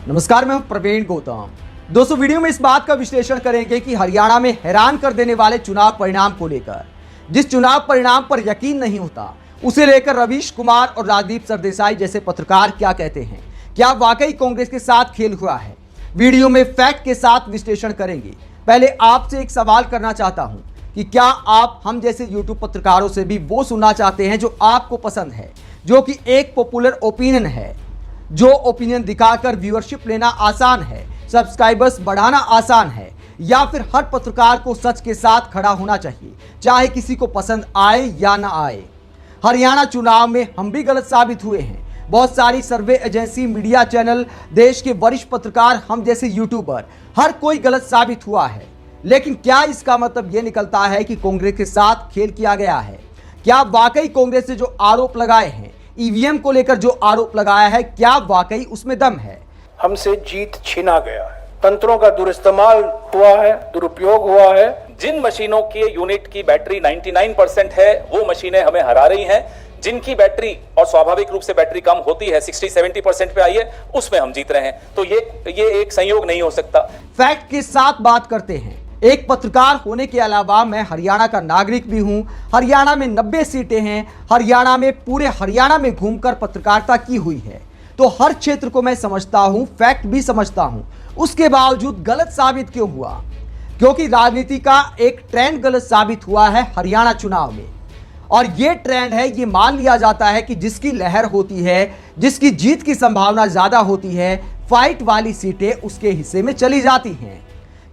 नमस्कार, मैं हूं प्रवीण गौतम। दोस्तों, वीडियो में इस बात का विश्लेषण करेंगे कि हरियाणा में हैरान कर देने वाले चुनाव परिणाम को लेकर, जिस चुनाव परिणाम पर यकीन नहीं होता, उसे लेकर रवीश कुमार और राजदीप सरदेसाई जैसे पत्रकार क्या कहते हैं। क्या वाकई कांग्रेस के साथ खेल हुआ है? वीडियो में फैक्ट के साथ विश्लेषण करेंगे। पहले आपसे एक सवाल करना चाहता हूं कि क्या आप हम जैसे यूट्यूब पत्रकारों से भी वो सुनना चाहते हैं जो आपको पसंद है, जो कि एक पॉपुलर ओपिनियन है, जो ओपिनियन दिखाकर व्यूअरशिप लेना आसान है, सब्सक्राइबर्स बढ़ाना आसान है, या फिर हर पत्रकार को सच के साथ खड़ा होना चाहिए, चाहे किसी को पसंद आए या ना आए। हरियाणा चुनाव में हम भी गलत साबित हुए हैं। बहुत सारी सर्वे एजेंसी, मीडिया चैनल, देश के वरिष्ठ पत्रकार, हम जैसे यूट्यूबर, हर कोई गलत साबित हुआ है। लेकिन क्या इसका मतलब यह निकलता है कि कांग्रेस के साथ खेल किया गया है? क्या वाकई कांग्रेस ने जो आरोप लगाए हैं, ईवीएम को लेकर जो आरोप लगाया है, क्या वाकई उसमें दम है? हमसे जीत छीना गया है, तंत्रों का दुरुइस्तेमाल हुआ है, दुरुपयोग हुआ है। जिन मशीनों की यूनिट की बैटरी 99% है, वो मशीनें हमें हरा रही हैं। जिनकी बैटरी, और स्वाभाविक रूप से बैटरी कम होती है, 60-70% पे आई है, उसमें हम जीत रहे हैं। तो ये एक संयोग नहीं हो सकता। फैक्ट के साथ बात करते हैं। एक पत्रकार होने के अलावा मैं हरियाणा का नागरिक भी हूं। हरियाणा में 90 सीटें हैं। हरियाणा में, पूरे हरियाणा में घूमकर पत्रकारिता की हुई है, तो हर क्षेत्र को मैं समझता हूं, फैक्ट भी समझता हूं। उसके बावजूद गलत साबित क्यों हुआ? क्योंकि राजनीति का एक ट्रेंड गलत साबित हुआ है हरियाणा चुनाव में। और ये ट्रेंड है, ये मान लिया जाता है कि जिसकी लहर होती है, जिसकी जीत की संभावना ज्यादा होती है, फाइट वाली सीटें उसके हिस्से में चली जाती हैं।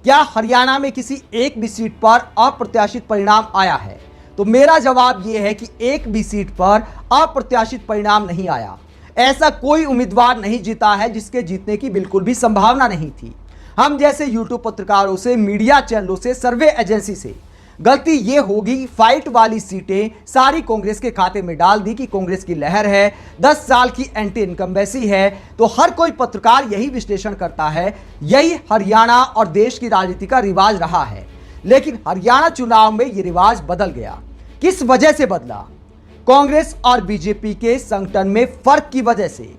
क्या हरियाणा में किसी एक भी सीट पर अप्रत्याशित परिणाम आया है? तो मेरा जवाब यह है कि एक भी सीट पर अप्रत्याशित परिणाम नहीं आया। ऐसा कोई उम्मीदवार नहीं जीता है जिसके जीतने की बिल्कुल भी संभावना नहीं थी। हम जैसे यूट्यूब पत्रकारों से, मीडिया चैनलों से, सर्वे एजेंसी से गलती ये होगी कि फाइट वाली सीटें सारी कांग्रेस के खाते में डाल दी कि कांग्रेस की लहर है, 10 साल की एंटी इनकम्बेंसी है। तो हर कोई पत्रकार यही विश्लेषण करता है। यही हरियाणा और देश की राजनीति का रिवाज रहा है। लेकिन हरियाणा चुनाव में ये रिवाज बदल गया। किस वजह से बदला? कांग्रेस और बीजेपी के संगठन में फर्क की वजह से।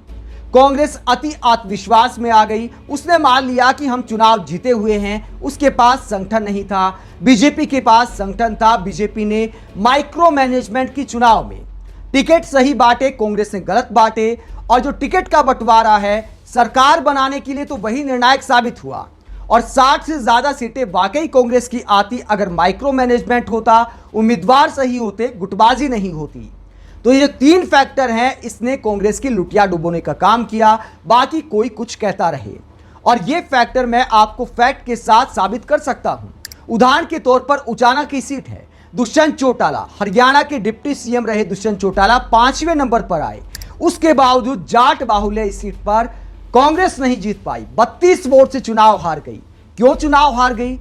कांग्रेस अति आत्मविश्वास में आ गई। उसने मान लिया कि हम चुनाव जीते हुए हैं। उसके पास संगठन नहीं था। बीजेपी के पास संगठन था। बीजेपी ने माइक्रो मैनेजमेंट की चुनाव में टिकट सही बांटे, कांग्रेस ने गलत बांटे। और जो टिकट का बंटवारा है सरकार बनाने के लिए, तो वही निर्णायक साबित हुआ। और 60 से ज्यादा सीटें वाकई कांग्रेस की आती अगर माइक्रो मैनेजमेंट होता, उम्मीदवार सही होते, गुटबाजी नहीं होती। तो ये 3 फैक्टर हैं, इसने कांग्रेस की लुटिया डुबोने का काम किया। बाकी कोई कुछ कहता रहे, और ये फैक्टर मैं आपको फैक्ट के साथ साबित कर सकता हूं। उदाहरण के तौर पर उचाना की सीट है। दुष्यंत चौटाला, हरियाणा के डिप्टी सीएम रहे दुष्यंत चौटाला, 5वें नंबर पर आए। उसके बावजूद जाट बाहुल्य इस सीट पर कांग्रेस नहीं जीत पाई। 32 वोट से चुनाव हार गई। क्यों चुनाव हार गई?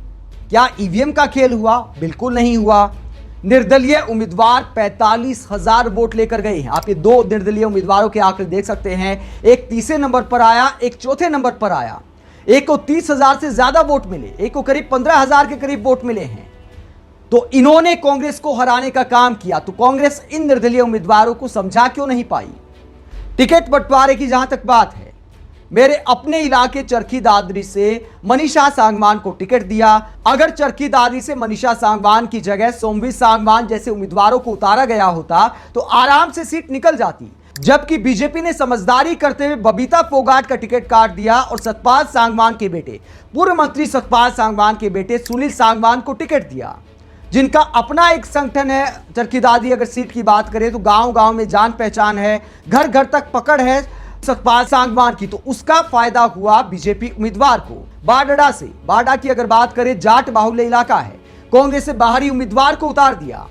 क्या ईवीएम का खेल हुआ? बिल्कुल नहीं हुआ। निर्दलीय उम्मीदवार 45,000 वोट लेकर गए हैं। आप ये 2 निर्दलीय उम्मीदवारों के आंकड़े देख सकते हैं। एक 30वें नंबर पर आया, एक 4थे नंबर पर आया। एक को 30,000 से ज्यादा वोट मिले, एक को करीब 15,000 के करीब वोट मिले हैं। तो इन्होंने कांग्रेस को हराने का काम किया। तो कांग्रेस इन निर्दलीय उम्मीदवारों को समझा क्यों नहीं पाई? टिकट बंटवारे की जहां तक बात है, मेरे अपने इलाके चरखी दादरी से मनीषा सांगवान को टिकट दिया। अगर चरखी दादरी से मनीषा सांगवान की जगह सोमवीर सांगवान जैसे उम्मीदवारों को उतारा गया होता तो आराम से सीट निकल जाती। जबकि बीजेपी ने समझदारी करते हुए बबीता फोगाट का टिकट काट दिया और सतपाल सांगवान के बेटे, पूर्व मंत्री सतपाल सांगवान के बेटे सुनील सांगवान को टिकट दिया, जिनका अपना एक संगठन है। चरखी दादरी अगर सीट की बात करें तो गांव-गांव में जान पहचान है, घर घर तक पकड़ है सतपाल सांगवान की। तो उसका फायदा हुआ बीजेपी उम्मीदवार को। बाडा से, बाडा की अगर बात करें, जाट बाहुल्य इलाका है, कांग्रेस से बाहरी उम्मीदवार को उतार दिया।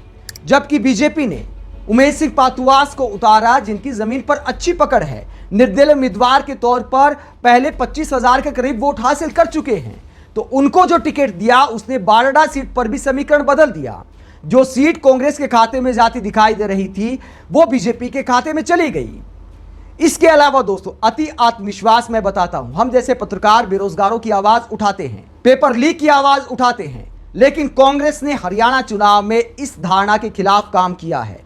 जबकि बीजेपी ने उमेश सिंह पातुआस को उतारा, जिनकी जमीन पर अच्छी पकड़ है। निर्दलीय उम्मीदवार के तौर पर पहले 25,000 के करीब वोट हासिल कर चुके हैं। तो उनको जो टिकट दिया, उसने बाडा सीट पर भी समीकरण बदल दिया। जो सीट कांग्रेस के खाते में जाती दिखाई दे रही थी, वो बीजेपी के खाते में चली गई। इसके अलावा दोस्तों, अति आत्मविश्वास मैं बताता हूं, हम जैसे पत्रकार बेरोजगारों की आवाज उठाते हैं, पेपर लीक की आवाज उठाते हैं। लेकिन कांग्रेस ने हरियाणा चुनाव में इस धारणा के खिलाफ काम किया है।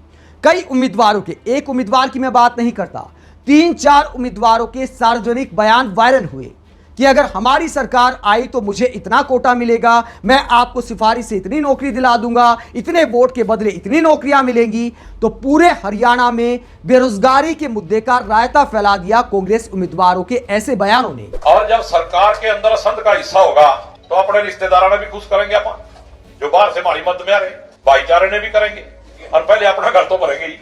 कई उम्मीदवारों के, एक उम्मीदवार की मैं बात नहीं करता, 3-4 उम्मीदवारों के सार्वजनिक बयान वायरल हुए। कि अगर हमारी सरकार आई तो मुझे इतना कोटा मिलेगा, मैं आपको सिफारिश से इतनी नौकरी दिला दूंगा, इतने वोट के बदले इतनी नौकरियां मिलेंगी। तो पूरे हरियाणा में बेरोजगारी के मुद्दे का रायता फैला दिया कांग्रेस उम्मीदवारों के ऐसे बयानों ने। और जब सरकार के अंदर संघ का हिस्सा होगा तो अपने रिश्तेदारों ने भी खुश करेंगे, अपन जो बाहर से हमारी मदद में आ रहे भाईचारे ने भी करेंगे, और पहले अपना घर तो भरेंगे ही,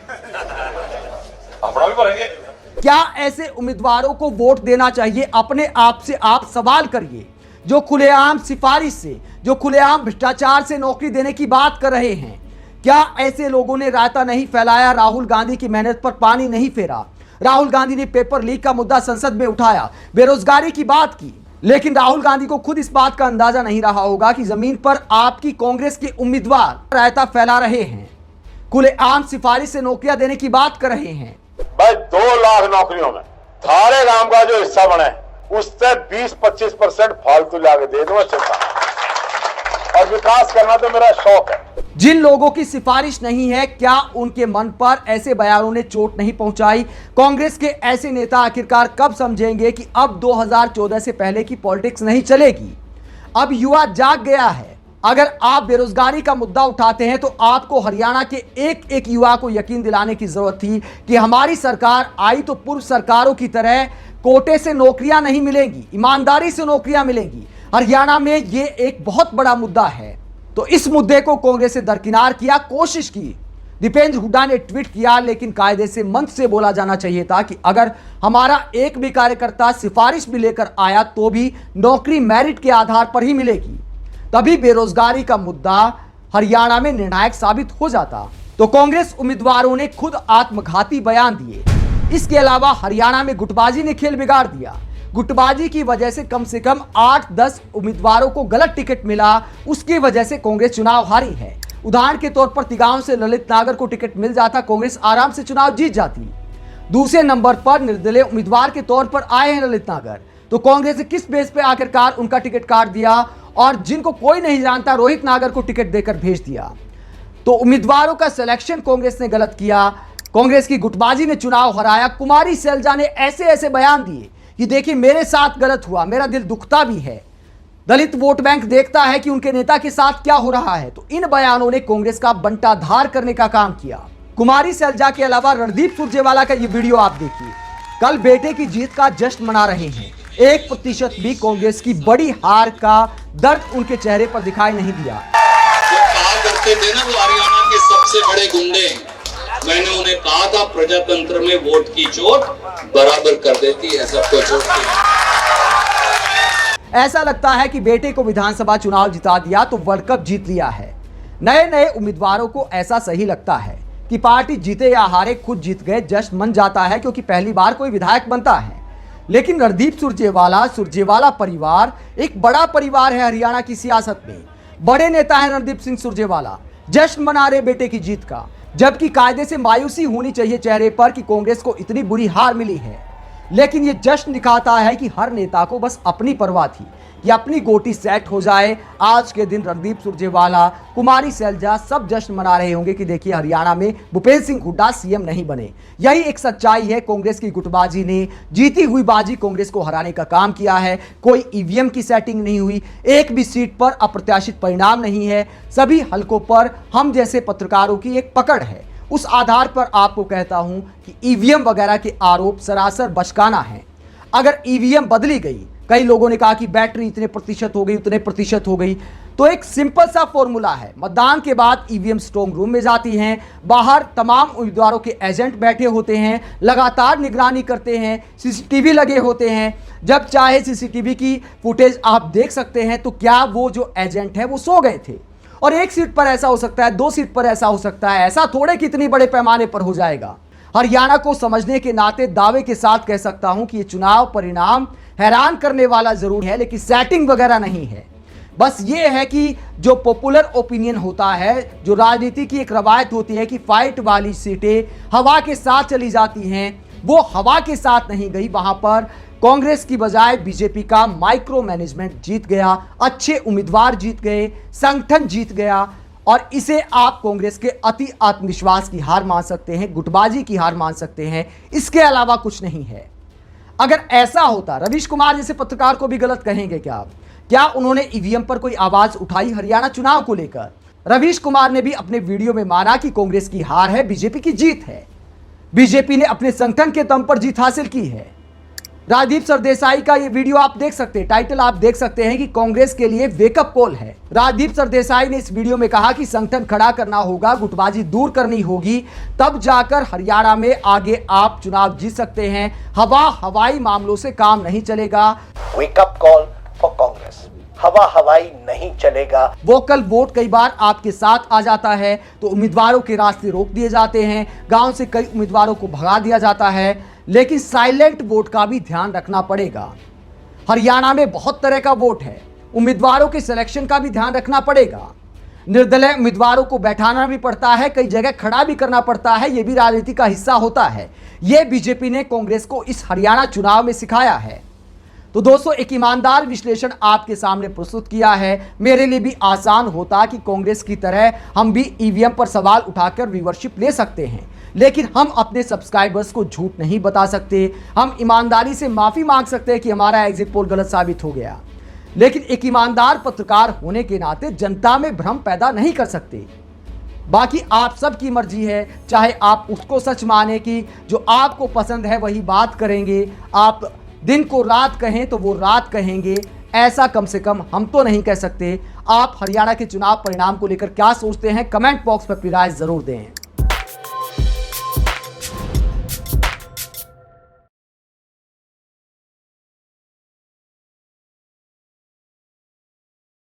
अपना भी भरेंगे। क्या ऐसे उम्मीदवारों को वोट देना चाहिए? अपने आप से आप सवाल करिए, जो खुलेआम सिफारिश से, जो खुलेआम भ्रष्टाचार से नौकरी देने की बात कर रहे हैं। क्या ऐसे लोगों ने रायता नहीं फैलाया? राहुल गांधी की मेहनत पर पानी नहीं फेरा? राहुल गांधी ने पेपर लीक का मुद्दा संसद में उठाया, बेरोजगारी की बात की, लेकिन राहुल गांधी को खुद इस बात का अंदाजा नहीं रहा होगा कि जमीन पर आपकी कांग्रेस के उम्मीदवार रायता फैला रहे हैं, खुलेआम सिफारिश से नौकरियां देने की बात कर रहे हैं। भाई 2 लाख नौकरियों में थारे गांव का जो हिस्सा बने उससे 20-25% फालतू लाके दे दो, अच्छा, और विकास करना तो मेरा शौक है। जिन लोगों की सिफारिश नहीं है, क्या उनके मन पर ऐसे बयानों ने चोट नहीं पहुंचाई? कांग्रेस के ऐसे नेता आखिरकार कब समझेंगे कि अब 2014 से पहले की पॉलिटिक्स नहीं चलेगी? अब युवा जाग गया है। अगर आप बेरोजगारी का मुद्दा उठाते हैं तो आपको हरियाणा के एक एक युवा को यकीन दिलाने की जरूरत थी कि हमारी सरकार आई तो पूर्व सरकारों की तरह कोटे से नौकरियां नहीं मिलेंगी, ईमानदारी से नौकरियां मिलेंगी। हरियाणा में ये एक बहुत बड़ा मुद्दा है। तो इस मुद्दे को कांग्रेस ने दरकिनार किया, कोशिश की। दीपेंद्र हुड्डा ने ट्वीट किया, लेकिन कायदे से मंच से बोला जाना चाहिए था कि अगर हमारा एक भी कार्यकर्ता सिफारिश भी लेकर आया तो भी नौकरी मेरिट के आधार पर ही मिलेगी, तभी बेरोजगारी का मुद्दा हरियाणा में निर्णायक साबित हो जाता। तो कांग्रेस उम्मीदवारों ने खुद आत्मघाती बयान दिए। इसके अलावा हरियाणा में गुटबाजी ने खेल बिगाड़ दिया। गुटबाजी की वजह से कम 8-10 उम्मीदवारों को गलत टिकट मिला, उसकी वजह से कांग्रेस चुनाव हारी है। उदाहरण के तौर पर तिगांव से ललित नागर को टिकट मिल जाता, कांग्रेस आराम से चुनाव जीत जाती। दूसरे नंबर पर निर्दलीय उम्मीदवार के तौर पर आए हैं ललित नागर, तो कांग्रेस ने किस बेस पे आखिरकार उनका टिकट काट दिया और जिनको कोई नहीं जानता रोहित नागर को टिकट देकर भेज दिया। तो उम्मीदवारों का सिलेक्शन कांग्रेस ने गलत किया। कांग्रेस की गुटबाजी ने चुनाव हराया। कुमारी सैलजा ने ऐसे ऐसे बयान दिए कि देखिए मेरे साथ गलत हुआ, मेरा दिल दुखता भी है। दलित वोट बैंक देखता है कि उनके नेता के साथ क्या हो रहा है। तो इन बयानों ने कांग्रेस का बंटाधार करने का काम किया। कुमारी सैलजा के अलावा रणदीप सुरजेवाला का ये वीडियो आप देखिए। कल बेटे की जीत का जश्न मना रहे हैं। 1% भी कांग्रेस की बड़ी हार का दर्द उनके चेहरे पर दिखाई नहीं दिया। जो कहा करते थे ना वो हरियाणा के सबसे बड़े गुंडे, मैंने उन्हें कहा था प्रजातंत्र में वोट की चोट बराबर कर देती है सबको चोट की। ऐसा लगता है कि बेटे को विधानसभा चुनाव जिता दिया तो वर्ल्ड कप जीत लिया है। नए नए उम्मीदवारों को ऐसा सही लगता है कि पार्टी जीते या हारे खुद जीत गए जश्न मन जाता है, क्योंकि पहली बार कोई विधायक बनता है। लेकिन रणदीप सुरजेवाला परिवार एक बड़ा परिवार है हरियाणा की सियासत में। बड़े नेता है रणदीप सिंह सुरजेवाला, जश्न मना रहे बेटे की जीत का, जबकि कायदे से मायूसी होनी चाहिए चेहरे पर कि कांग्रेस को इतनी बुरी हार मिली है। लेकिन ये जश्न दिखाता है कि हर नेता को बस अपनी परवाह थी कि अपनी गोटी सेट हो जाए। आज के दिन रणदीप सुरजेवाला, कुमारी सैलजा सब जश्न मना रहे होंगे कि देखिए हरियाणा में भूपेंद्र सिंह हुड्डा सीएम नहीं बने। यही एक सच्चाई है। कांग्रेस की गुटबाजी ने जीती हुई बाजी कांग्रेस को हराने का काम किया है। कोई ईवीएम की सेटिंग नहीं हुई, एक भी सीट पर अप्रत्याशित परिणाम नहीं है। सभी हलकों पर हम जैसे पत्रकारों की एक पकड़ है। उस आधार पर आपको कहता हूं कि ईवीएम वगैरह के आरोप सरासर बचकाना है। अगर ईवीएम बदली गई, कई लोगों ने कहा कि बैटरी इतने प्रतिशत हो गई, उतने प्रतिशत हो गई, तो एक सिंपल सा फॉर्मूला है। मतदान के बाद ईवीएम स्ट्रांग रूम में जाती हैं, बाहर तमाम उम्मीदवारों के एजेंट बैठे होते हैं, लगातार निगरानी करते हैं, सीसीटीवी लगे होते हैं। जब चाहे सीसीटीवी की फुटेज आप देख सकते हैं। तो क्या वो जो एजेंट है वो सो गए थे? और एक सीट पर ऐसा हो सकता है, 2 सीट पर ऐसा हो सकता है, ऐसा थोड़े कितनी बड़े पैमाने पर हो जाएगा। हरियाणा को समझने के नाते दावे के साथ कह सकता हूं कि ये चुनाव परिणाम हैरान करने वाला जरूर है, लेकिन सेटिंग वगैरह नहीं है। बस ये है कि जो पॉपुलर ओपिनियन होता है, जो राजनीति की एक रवायत होती है कि फाइट वाली सीटें हवा के साथ चली जाती हैं, वो हवा के साथ नहीं गई। वहां पर कांग्रेस की बजाय बीजेपी का माइक्रो मैनेजमेंट जीत गया, अच्छे उम्मीदवार जीत गए, संगठन जीत गया। और इसे आप कांग्रेस के अति आत्मविश्वास की हार मान सकते हैं, गुटबाजी की हार मान सकते हैं। इसके अलावा कुछ नहीं है। अगर ऐसा होता, रवीश कुमार जैसे पत्रकार को भी गलत कहेंगे क्या आप? क्या उन्होंने ईवीएम पर कोई आवाज उठाई हरियाणा चुनाव को लेकर? रवीश कुमार ने भी अपने वीडियो में माना कि कांग्रेस की हार है, बीजेपी की जीत है। बीजेपी ने अपने संगठन के दम पर जीत हासिल की है। राजदीप सरदेसाई का ये वीडियो आप देख सकते हैं, टाइटल आप देख सकते हैं कि कांग्रेस के लिए वेकअप कॉल है। राजदीप सरदेसाई ने इस वीडियो में कहा कि संगठन खड़ा करना होगा, गुटबाजी दूर करनी होगी, तब जाकर हरियाणा में आगे आप चुनाव जीत सकते हैं। हवाई मामलों से काम नहीं चलेगा। वेकअप कॉल फॉर कांग्रेस, हवाई नहीं चलेगा। वोकल वोट कई बार आपके साथ आ जाता है तो उम्मीदवारों के रास्ते रोक दिए जाते हैं, गांव से कई उम्मीदवारों को भगा दिया जाता है, लेकिन साइलेंट वोट का भी ध्यान रखना पड़ेगा। हरियाणा में बहुत तरह का वोट है, उम्मीदवारों के सिलेक्शन का भी ध्यान रखना पड़ेगा। निर्दलीय उम्मीदवारों को बैठाना भी पड़ता है, कई जगह खड़ा भी करना पड़ता है, यह भी राजनीति का हिस्सा होता है। यह बीजेपी ने कांग्रेस को इस हरियाणा चुनाव में सिखाया है। तो दोस्तों, एक ईमानदार विश्लेषण आपके सामने प्रस्तुत किया है। मेरे लिए भी आसान होता कि कांग्रेस की तरह हम भी ईवीएम पर सवाल उठाकर व्यूअरशिप ले सकते हैं, लेकिन हम अपने सब्सक्राइबर्स को झूठ नहीं बता सकते। हम ईमानदारी से माफ़ी मांग सकते हैं कि हमारा एग्जिट पोल गलत साबित हो गया, लेकिन एक ईमानदार पत्रकार होने के नाते जनता में भ्रम पैदा नहीं कर सकते। बाकी आप सबकी मर्जी है, चाहे आप उसको सच माने कि जो आपको पसंद है वही बात करेंगे, आप दिन को रात कहें तो वो रात कहेंगे, ऐसा कम से कम हम तो नहीं कह सकते। आप हरियाणा के चुनाव परिणाम को लेकर क्या सोचते हैं, कमेंट बॉक्स में अपनी राय जरूर दें।